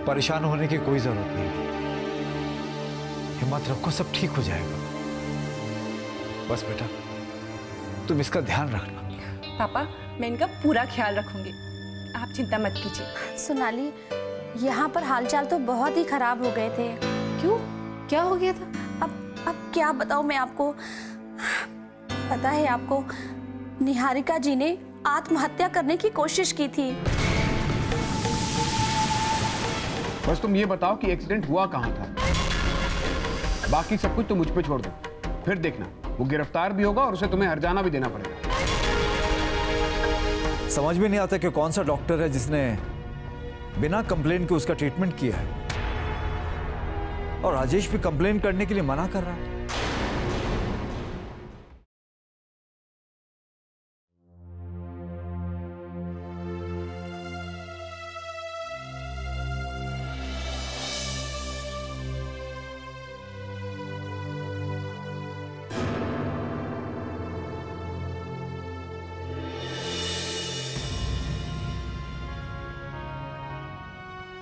परेशान होने की कोई जरूरत नहीं, हिम्मत रखो, सब ठीक हो जाएगा। बस बेटा तुम इसका ध्यान रखना। पापा मैं इनका पूरा ख्याल रखूंगी, आप चिंता मत कीजिए। सोनाली, यहाँ पर हालचाल तो बहुत ही खराब हो गए थे। क्यों, क्या हो गया था? अब क्या बताऊं मैं आपको। पता है आपको, निहारिका जी ने आत्महत्या करने की कोशिश की थी। बस तुम ये बताओ कि एक्सीडेंट हुआ कहाँ था, बाकी सब कुछ तो मुझ पे छोड़ दो। फिर देखना वो गिरफ्तार भी होगा और उसे तुम्हें हर्जाना भी देना पड़ेगा। समझ में नहीं आता कि कौन सा डॉक्टर है जिसने बिना कंप्लेन के उसका ट्रीटमेंट किया है, और राजेश भी कंप्लेन करने के लिए मना कर रहा है।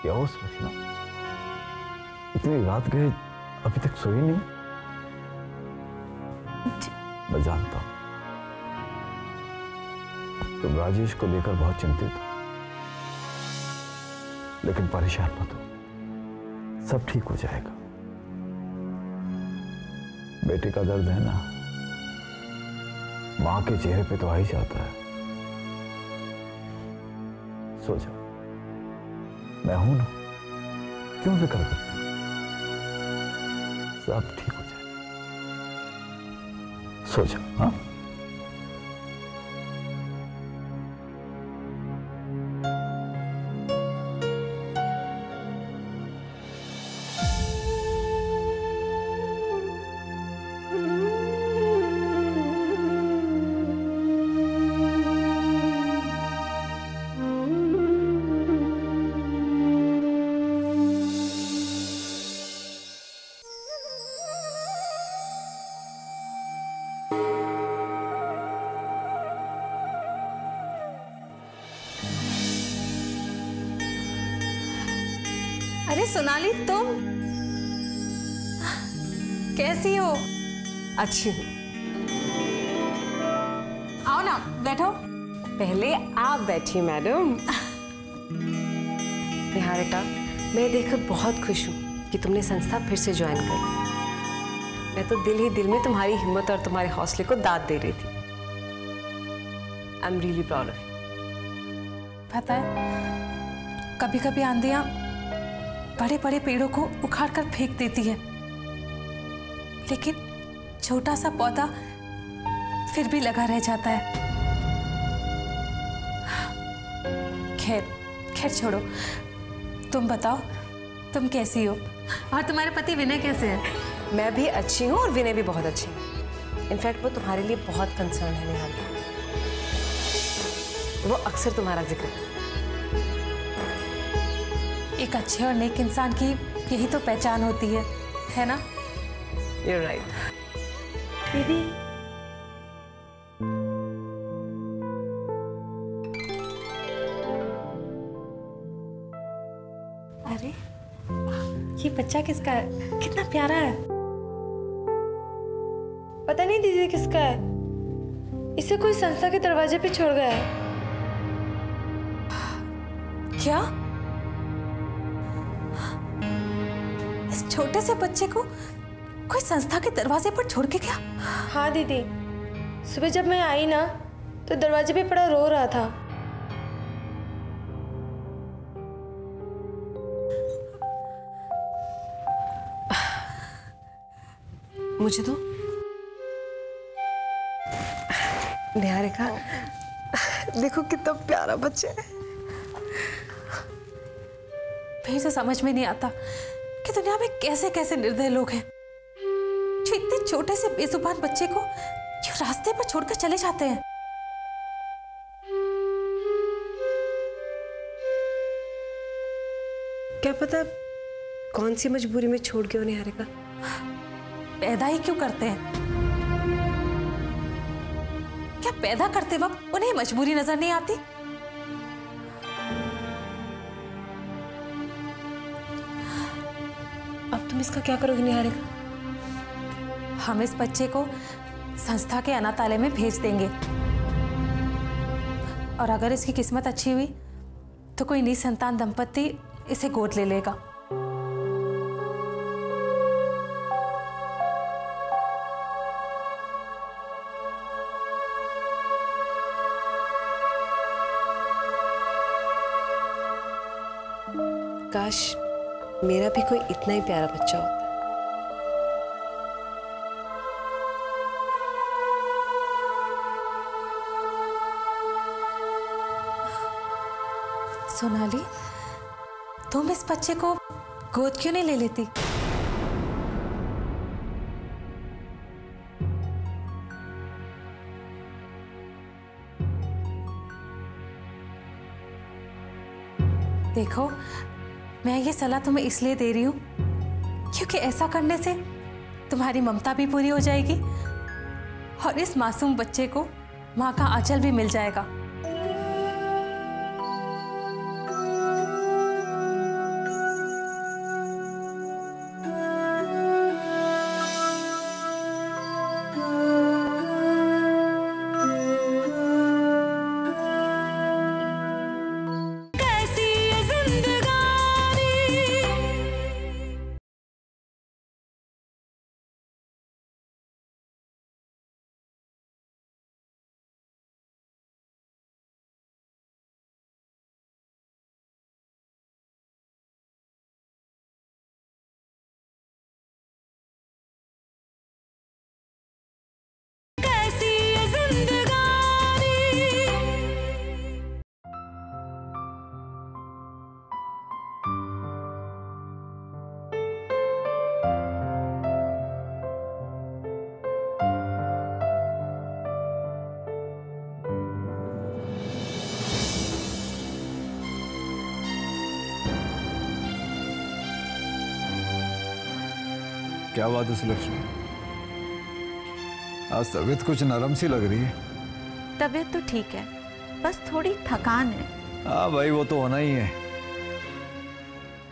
क्या हो सुलक्षणा, इतनी रात गए अभी तक सोई नहीं? मैं जानता हूं तुम राजेश को लेकर बहुत चिंतित हो, लेकिन परेशान मत हो, सब ठीक हो जाएगा। बेटे का दर्द है ना, मां के चेहरे पे तो आ ही जाता है। सो जाओ, मैं हूं ना, क्यों फिक्र करती? सब ठीक हो जाए, सो जाओ। हाँ अरे सोनाली, तुम कैसी हो? अच्छी हूँ। आओ ना, बैठो। पहले आप बैठिए मैडम। निहारिका, मैं देखकर बहुत खुश हूँ कि तुमने संस्था फिर से ज्वाइन कर ली। मैं तो दिल ही दिल में तुम्हारी हिम्मत और तुम्हारे हौसले को दाद दे रही थी। I am really proud of you. पता है, कभी कभी आंधियां बड़े बड़े पेड़ों को उखाड़ कर फेंक देती है, लेकिन छोटा सा पौधा फिर भी लगा रह जाता है। खैर खैर छोड़ो, तुम बताओ, तुम कैसी हो और तुम्हारे पति विनय कैसे हैं? मैं भी अच्छी हूँ और विनय भी बहुत अच्छे हैं। इनफैक्ट वो तुम्हारे लिए बहुत कंसर्न है निहारिका। वो अक्सर तुम्हारा जिक्र करते हैं। एक अच्छे और नेक इंसान की यही तो पहचान होती है ना? You're right. दीदी, अरे ये बच्चा किसका है? कितना प्यारा है। पता नहीं दीदी किसका है, इसे कोई संस्था के दरवाजे पे छोड़ गया है। क्या? इस छोटे से बच्चे को कोई संस्था के दरवाजे पर छोड़ के गया? हाँ दीदी, सुबह जब मैं आई ना तो दरवाजे पे पड़ा रो रहा था। मुझे तो निहारिका, देखो कितना प्यारा बच्चा है। फिर से समझ में नहीं आता कि दुनिया में कैसे कैसे निर्दय लोग हैं जो इतने छोटे से बेजुबान बच्चे को क्यों रास्ते पर छोड़कर चले जाते हैं। क्या पता कौन सी मजबूरी में छोड़ के उन्हें निहारिका। पैदा ही क्यों करते हैं? क्या पैदा करते वक्त उन्हें मजबूरी नजर नहीं आती? तुम इसका क्या करोगी निहारिका? हम इस बच्चे को संस्था के अनाथालय में भेज देंगे, और अगर इसकी किस्मत अच्छी हुई तो कोई निसंतान दंपति इसे गोद ले लेगा। काश मेरा भी कोई इतना ही प्यारा बच्चा होता। सोनाली, तुम इस बच्चे को गोद क्यों नहीं ले लेती? देखो, मैं ये सलाह तुम्हें इसलिए दे रही हूं क्योंकि ऐसा करने से तुम्हारी ममता भी पूरी हो जाएगी और इस मासूम बच्चे को मां का आंचल भी मिल जाएगा। क्या बात है सुलक्षणा, आज तबीयत कुछ नरम सी लग रही है। तबीयत तो ठीक है, बस थोड़ी थकान है। हाँ भाई, वो तो होना ही है,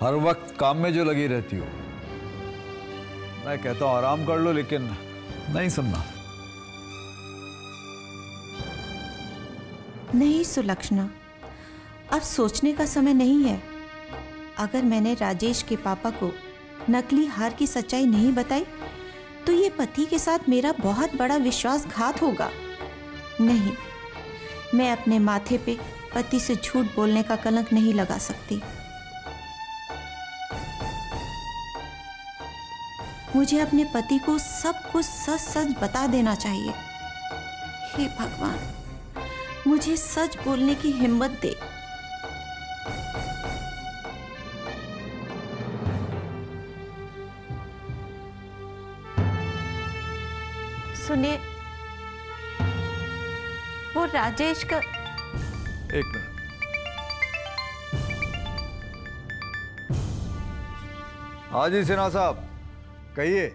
हर वक्त काम में जो लगी रहती हो। मैं कहता हूँ आराम कर लो, लेकिन नहीं सुनना। नहीं सुलक्षणा, अब सोचने का समय नहीं है। अगर मैंने राजेश के पापा को नकली हार की सच्चाई नहीं बताई तो ये पति के साथ मेरा बहुत बड़ा विश्वासघात होगा। नहीं, मैं अपने माथे पे पति से झूठ बोलने का कलंक नहीं लगा सकती। मुझे अपने पति को सब कुछ सच सच बता देना चाहिए। हे भगवान, मुझे सच बोलने की हिम्मत दे। सुनिए, वो राजेश का। एक मिनट, हाँ जी सिन्हा साहब, कहिए।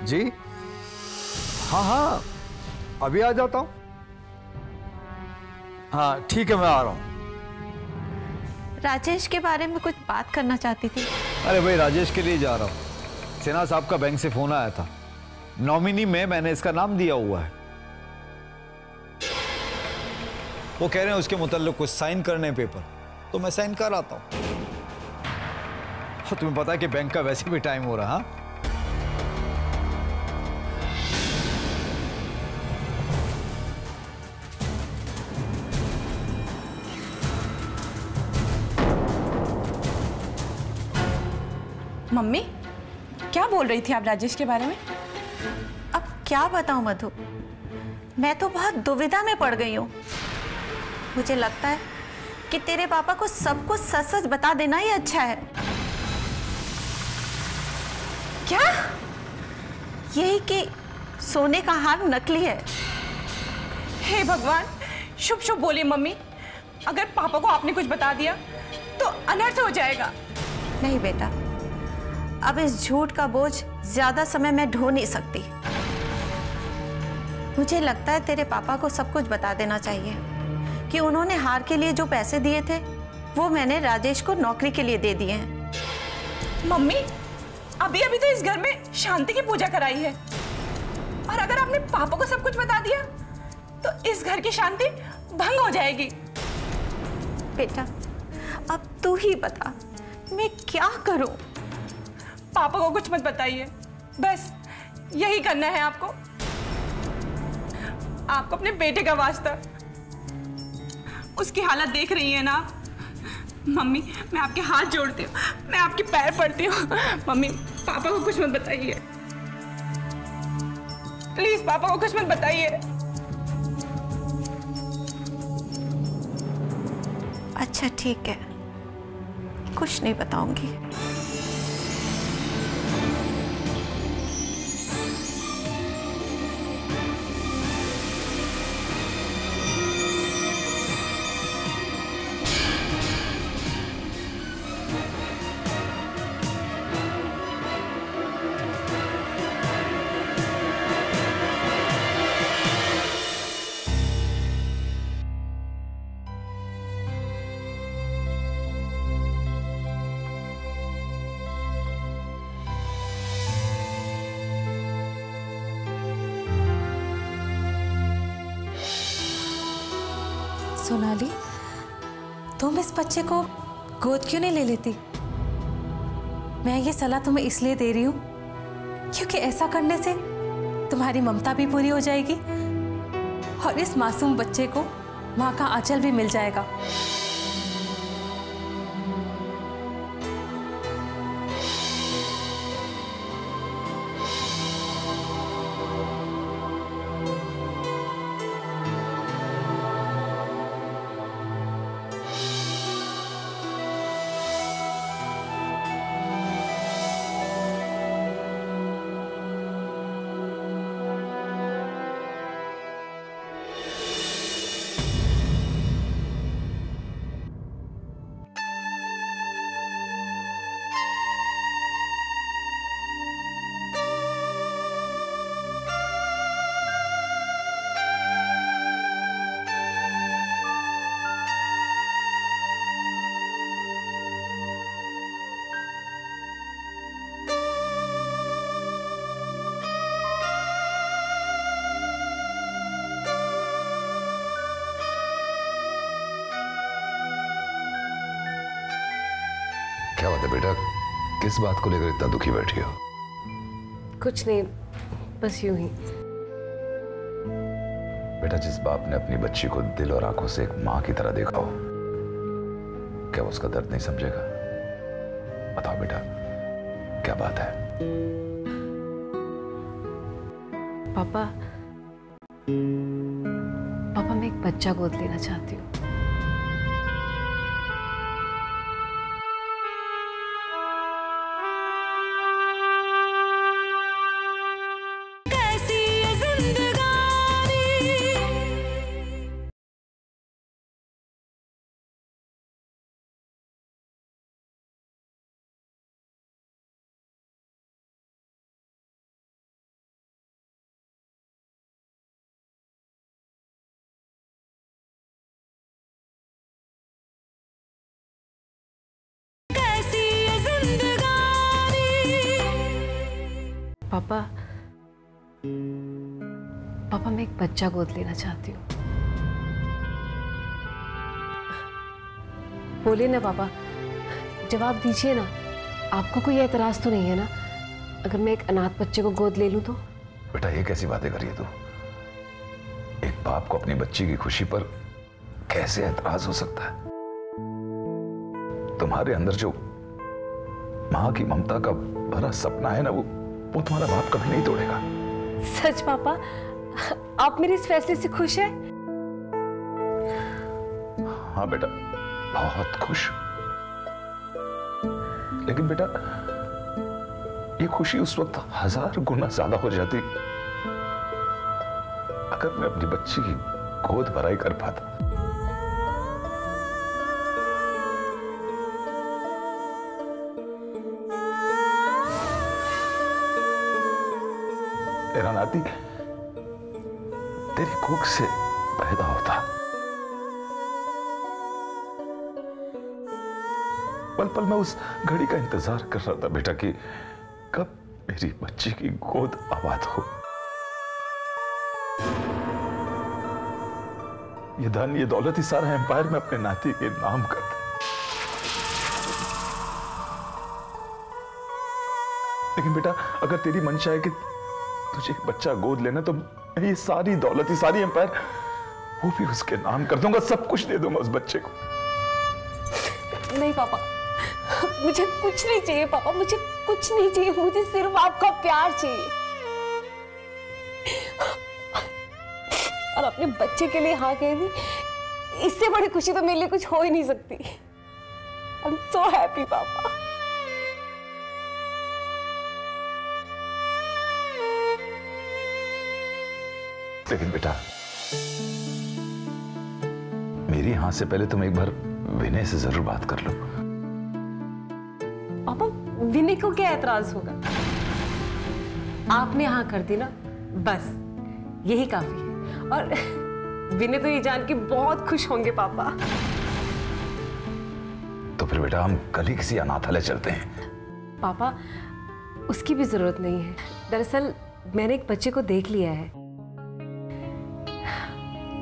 जी हाँ हाँ, अभी आ जाता हूँ। हाँ ठीक है, मैं आ रहा हूँ। राजेश के बारे में कुछ बात करना चाहती थी। अरे भाई, राजेश के लिए जा रहा हूँ। सिन्हा साहब का बैंक से फोन आया था, नॉमिनी में मैंने इसका नाम दिया हुआ है। वो कह रहे हैं उसके मुताल्लिक कुछ साइन करने पेपर, तो मैं साइन कर आता हूं। तुम्हें पता है कि बैंक का वैसे भी टाइम हो रहा। मम्मी, क्या बोल रही थी आप राजेश के बारे में? अब क्या बताऊं मधु, मैं तो बहुत दुविधा में पड़ गई हूँ। मुझे लगता है कि तेरे पापा को सब कुछ सच सच बता देना ही अच्छा है। क्या? यही कि सोने का हार नकली है। हे भगवान, शुभ शुभ बोलिए मम्मी। अगर पापा को आपने कुछ बता दिया तो अनर्थ हो जाएगा। नहीं बेटा, अब इस झूठ का बोझ ज्यादा समय मैं ढो नहीं सकती। मुझे लगता है तेरे पापा को सब कुछ बता देना चाहिए कि उन्होंने हार के लिए जो पैसे दिए थे वो मैंने राजेश को नौकरी के लिए दे दिए हैं। मम्मी, अभी अभी तो इस घर में शांति की पूजा कराई है, और अगर आपने पापा को सब कुछ बता दिया तो इस घर की शांति भंग हो जाएगी। बेटा, अब तू ही बता, मैं क्या करूं? पापा को कुछ मत बताइए, बस यही करना है आपको। आपको अपने बेटे का वास्ता, उसकी हालत देख रही है ना मम्मी, मैं आपके हाथ जोड़ती हूँ, मैं आपके पैर पड़ती हूँ। मम्मी, पापा को कुछ मत बताइए, प्लीज पापा को कुछ मत बताइए। अच्छा ठीक है, कुछ नहीं बताऊंगी। सोनाली, तुम इस बच्चे को गोद क्यों नहीं ले लेती? मैं ये सलाह तुम्हें इसलिए दे रही हूँ क्योंकि ऐसा करने से तुम्हारी ममता भी पूरी हो जाएगी और इस मासूम बच्चे को माँ का आंचल भी मिल जाएगा। क्या बात है बेटा, किस बात को लेकर इतना दुखी बैठी हो? कुछ नहीं, बस यूं ही। बेटा, जिस बाप ने अपनी बच्ची को दिल और आंखों से एक मां की तरह देखा हो, क्या वो उसका दर्द नहीं समझेगा? बताओ बेटा, क्या बात है? पापा, पापा मैं एक बच्चा गोद लेना चाहती हूँ। पापा, पापा मैं एक बच्चा गोद लेना चाहती हूँ। बोलिए ना पापा, जवाब दीजिए ना। आपको कोई एतराज तो नहीं है ना अगर मैं एक अनाथ बच्चे को गोद ले लूं तो? बेटा, ये कैसी बातें कर रही है तू? एक बाप को अपनी बच्ची की खुशी पर कैसे एतराज हो सकता है? तुम्हारे अंदर जो मां की ममता का भरा सपना है ना, वो तुम्हारा बाप कभी नहीं तोड़ेगा। सच पापा, आप मेरे इस फैसले से खुश हैं? हाँ बेटा, बहुत खुश। लेकिन बेटा, ये खुशी उस वक्त 1000 गुना ज्यादा हो जाती अगर मैं अपनी बच्ची की गोद भराई कर पाता। तेरा नाती तेरी कोख से पैदा होता, पल पल मैं उस घड़ी का इंतजार कर रहा था बेटा कि कब मेरी बच्ची की गोद आबाद हो। ये धन, ये दौलत, ही सारा एम्पायर में अपने नाती के नाम कर दे। लेकिन बेटा अगर तेरी मंशा है कि तुझे एक बच्चा गोद लेना, तो ये सारी दौलत, ये सारी एम्पायर वो भी उसके नाम कर दूंगा, सब कुछ दे दूंगा उस बच्चे को। नहीं पापा, मुझे कुछ नहीं चाहिए पापा, मुझे कुछ नहीं चाहिए, मुझे सिर्फ आपका प्यार चाहिए। और अपने बच्चे के लिए हाँ कह दी, इससे बड़ी खुशी तो मेरे लिए कुछ हो ही नहीं सकती। आई एम सो हैप्पी पापा। लेकिन बेटा मेरी हाँ से पहले तुम एक बार विनय से जरूर बात कर लो। पापा विनय को क्या एतराज होगा? आपने हाँ कर दी ना, बस यही काफी है। और विनय तो ये जान के बहुत खुश होंगे पापा। तो फिर बेटा हम कल ही किसी अनाथालय चलते हैं। पापा उसकी भी जरूरत नहीं है। दरअसल मैंने एक बच्चे को देख लिया है,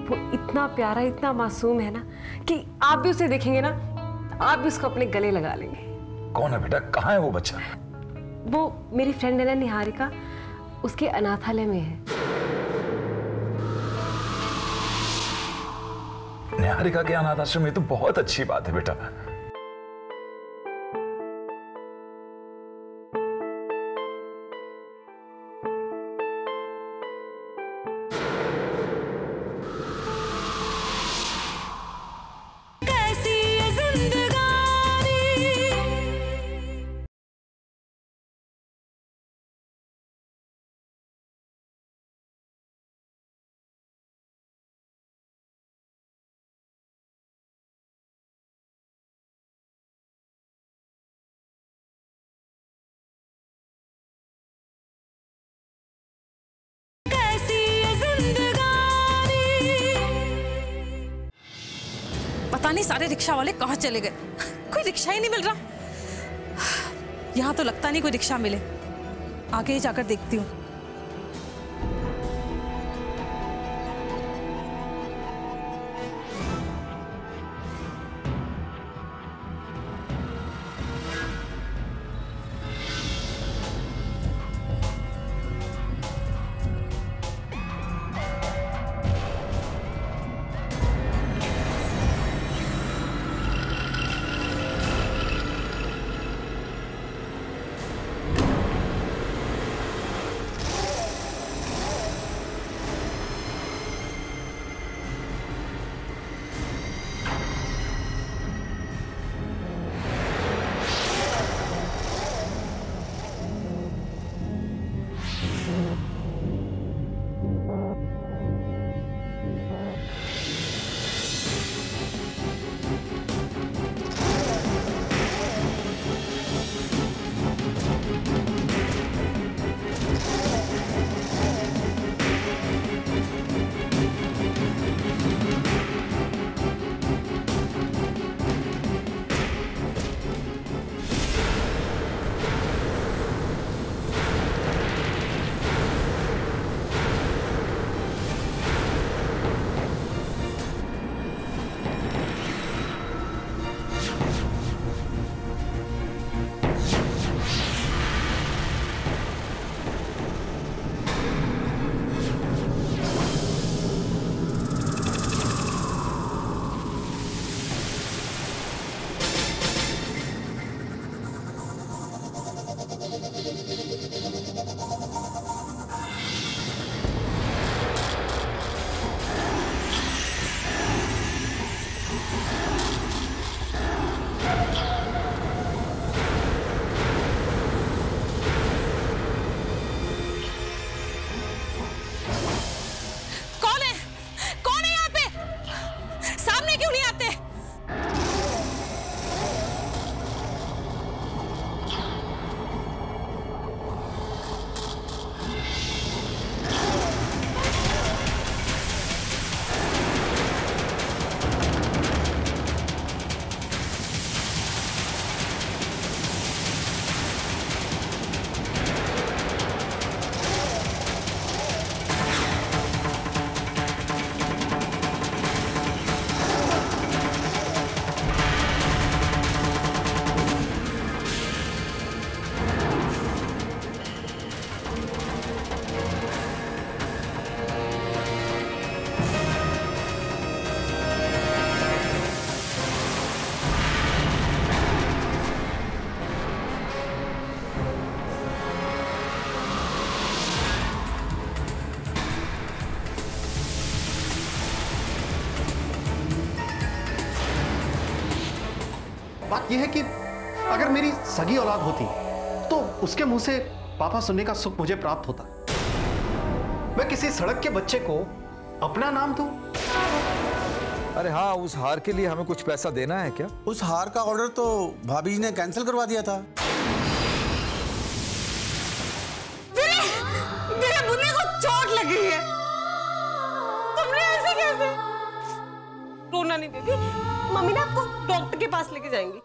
वो इतना प्यारा, इतना मासूम है ना कि आप भी उसे देखेंगे ना, आप भी उसको अपने गले लगा लेंगे। कौन है बेटा, कहाँ है वो बच्चा? वो मेरी फ्रेंड है ना निहारिका, उसके अनाथालय में है। निहारिका के अनाथ आश्रम में? तो बहुत अच्छी बात है बेटा। पता नहीं सारे रिक्शा वाले कहाँ चले गए, कोई रिक्शा ही नहीं मिल रहा। यहाँ तो लगता नहीं कोई रिक्शा मिले, आगे ही जाकर देखती हूँ। बात यह है कि अगर मेरी सगी औलाद होती तो उसके मुंह से पापा सुनने का सुख मुझे प्राप्त होता। मैं किसी सड़क के बच्चे को अपना नाम दूं? अरे हाँ, उस हार के लिए हमें कुछ पैसा देना है क्या? उस हार का ऑर्डर तो भाभी जी ने कैंसिल करवा दिया था। मेरे मुन्ने को चोट लगी है। तुमने ऐसे कैसे? रोना नहीं बेबी, मम्मी ना आपको डॉक्टर के पास लेके जाएंगी।